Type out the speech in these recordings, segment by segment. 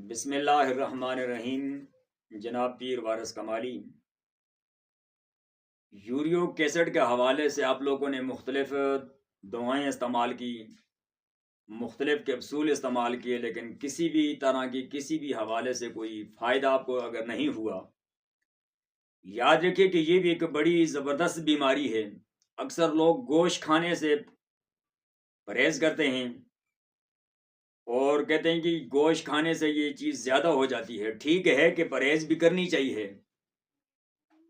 بسم اللہ الرحمن الرحیم۔ جناب پیر وارث کمالی، یوریو کیسٹ کے حوالے سے آپ لوگوں نے مختلف دوائیں استعمال کی، مختلف کیپسول استعمال کیے، لیکن کسی بھی طرح کی کسی بھی حوالے سے کوئی فائدہ آپ کو اگر نہیں ہوا، یاد رکھیے کہ یہ بھی ایک بڑی زبردست بیماری ہے۔ اکثر لوگ گوشت کھانے سے پرہیز کرتے ہیں اور کہتے ہیں کہ گوشت کھانے سے یہ چیز زیادہ ہو جاتی ہے۔ ٹھیک ہے کہ پرہیز بھی کرنی چاہیے،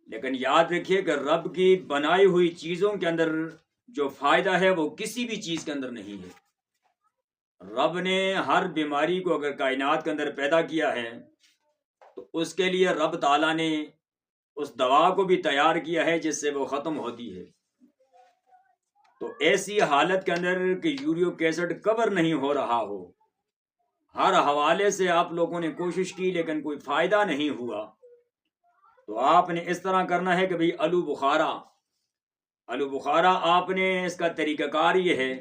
لیکن یاد رکھیے کہ رب کی بنائی ہوئی چیزوں کے اندر جو فائدہ ہے وہ کسی بھی چیز کے اندر نہیں ہے۔ رب نے ہر بیماری کو اگر کائنات کے اندر پیدا کیا ہے تو اس کے لیے رب تعالیٰ نے اس دوا کو بھی تیار کیا ہے جس سے وہ ختم ہوتی ہے۔ تو ایسی حالت کے اندر کہ یوریو ایسڈ کور نہیں ہو رہا ہو، ہر حوالے سے آپ لوگوں نے کوشش کی لیکن کوئی فائدہ نہیں ہوا، تو آپ نے اس طرح کرنا ہے کہ بھئی آلو بخارا آپ نے اس کا طریقہ کار یہ ہے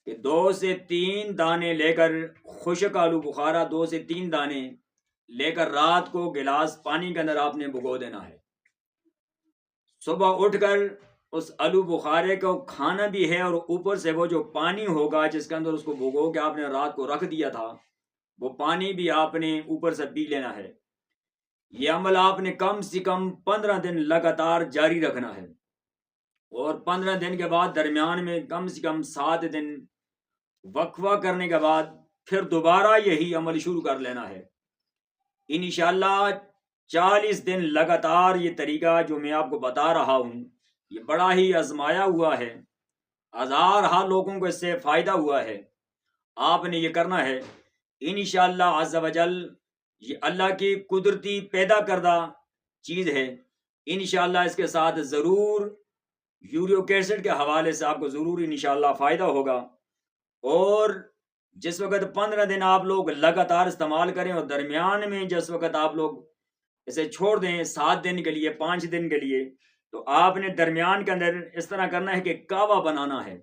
کہ 2 سے 3 دانے لے کر، خشک آلو بخارا 2 سے 3 دانے لے کر رات کو گلاس پانی کے اندر آپ نے بھگو دینا ہے۔ صبح اٹھ کر اس آلو بخارے کو کھانا بھی ہے، اور اوپر سے وہ جو پانی ہوگا جس کے اندر اس کو بھگو کے آپ نے رات کو رکھ دیا تھا، وہ پانی بھی آپ نے اوپر سے پی لینا ہے۔ یہ عمل آپ نے کم سے کم 15 دن لگاتار جاری رکھنا ہے، اور 15 دن کے بعد درمیان میں کم سے کم 7 دن وقفہ کرنے کے بعد پھر دوبارہ یہی عمل شروع کر لینا ہے۔ انشاءاللہ 40 دن لگاتار یہ طریقہ جو میں آپ کو بتا رہا ہوں یہ بڑا ہی آزمایا ہوا ہے، ہزارہ لوگوں کو اس سے فائدہ ہوا ہے۔ آپ نے یہ کرنا ہے انشاءاللہ عز و جل، یہ اللہ کی قدرتی پیدا کردہ چیز ہے۔ انشاءاللہ اس کے ساتھ ضرور یوریو ایسڈ کے حوالے سے آپ کو ضرور انشاءاللہ فائدہ ہوگا۔ اور جس وقت 15 دن آپ لوگ لگاتار استعمال کریں اور درمیان میں جس وقت آپ لوگ اسے چھوڑ دیں 7 دن کے لیے، 5 دن کے لیے، تو آپ نے درمیان کے اندر اس طرح کرنا ہے کہ کعوہ بنانا ہے۔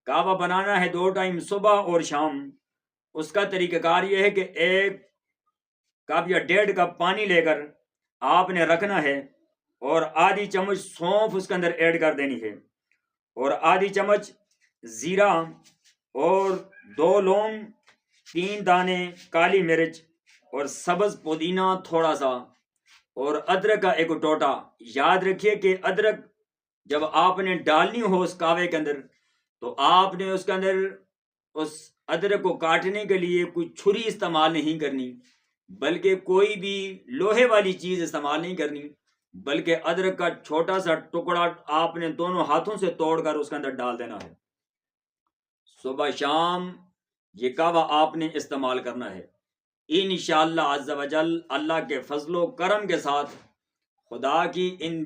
کعوہ بنانا ہے 2 ٹائم، صبح اور شام۔ اس کا طریقہ کار یہ ہے کہ 1 کپ یا 1.5 کپ پانی لے کر آپ نے رکھنا ہے، اور آدھی چمچ سونف اس کے اندر ایڈ کر دینی ہے، اور آدھی چمچ زیرہ، اور 2 لونگ، 3 دانے کالی مرچ، اور سبز پودینہ تھوڑا سا، اور ادرک کا 1 ٹوٹا۔ یاد رکھیے کہ ادرک جب آپ نے ڈالنی ہو اس کعوے کے اندر تو آپ نے اس کے اندر اس ادرک کو کاٹنے کے لیے کوئی چھری استعمال نہیں کرنی، بلکہ کوئی بھی لوہے والی چیز استعمال نہیں کرنی، بلکہ ادرک کا چھوٹا سا ٹکڑا آپ نے دونوں ہاتھوں سے توڑ کر اس کے اندر ڈال دینا ہے۔ صبح شام یہ کعوہ آپ نے استعمال کرنا ہے۔ انشاءاللہ عز و جل اللہ کے فضل و کرم کے ساتھ، خدا کی ان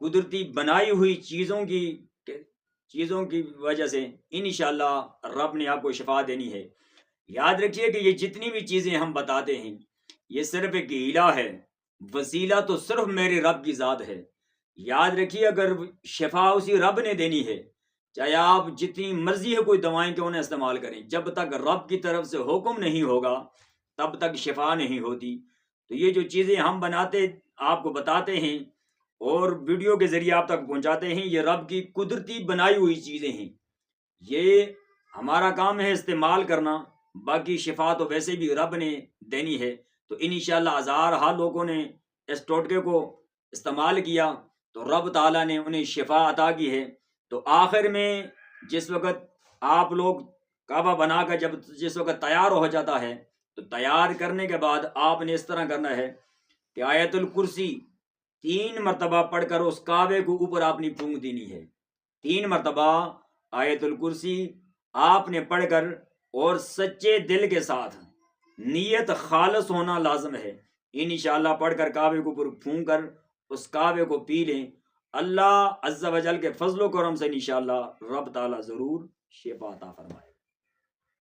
قدرتی بنائی ہوئی چیزوں کی وجہ سے انشاءاللہ رب نے آپ کو شفا دینی ہے۔ یاد رکھیے کہ یہ جتنی بھی چیزیں ہم بتاتے ہیں یہ صرف ایک ہیلا ہے، وسیلہ تو صرف میرے رب کی ذات ہے۔ یاد رکھیے اگر شفا اسی رب نے دینی ہے، چاہے آپ جتنی مرضی ہے کوئی دوائیں کیوں نہ استعمال کریں، جب تک رب کی طرف سے حکم نہیں ہوگا تب تک شفا نہیں ہوتی۔ تو یہ جو چیزیں ہم بناتے، آپ کو بتاتے ہیں اور ویڈیو کے ذریعے آپ تک پہنچاتے ہیں، یہ رب کی قدرتی بنائی ہوئی چیزیں ہیں، یہ ہمارا کام ہے استعمال کرنا، باقی شفا تو ویسے بھی رب نے دینی ہے۔ تو انشاءاللہ ہزارہ لوگوں نے اس ٹوٹکے کو استعمال کیا تو رب تعالیٰ نے انہیں شفا عطا کی ہے۔ تو آخر میں جس وقت آپ لوگ کعبہ بنا کر جس وقت تیار ہو جاتا ہے تو تیار کرنے کے بعد آپ نے اس طرح کرنا ہے کہ آیت الکرسی 3 مرتبہ پڑھ کر اس کعبے کو اوپر آپ نے پھونک دینی ہے۔ 3 مرتبہ آیت الکرسی آپ نے پڑھ کر، اور سچے دل کے ساتھ، نیت خالص ہونا لازم ہے، انشاءاللہ پڑھ کر کعبے کو اوپر پھونک کر اس کعبے کو پی لیں۔ اللہ عز و جل کے فضل و کرم سے انشاءاللہ رب تعالیٰ ضرور شفا عطا فرمائے۔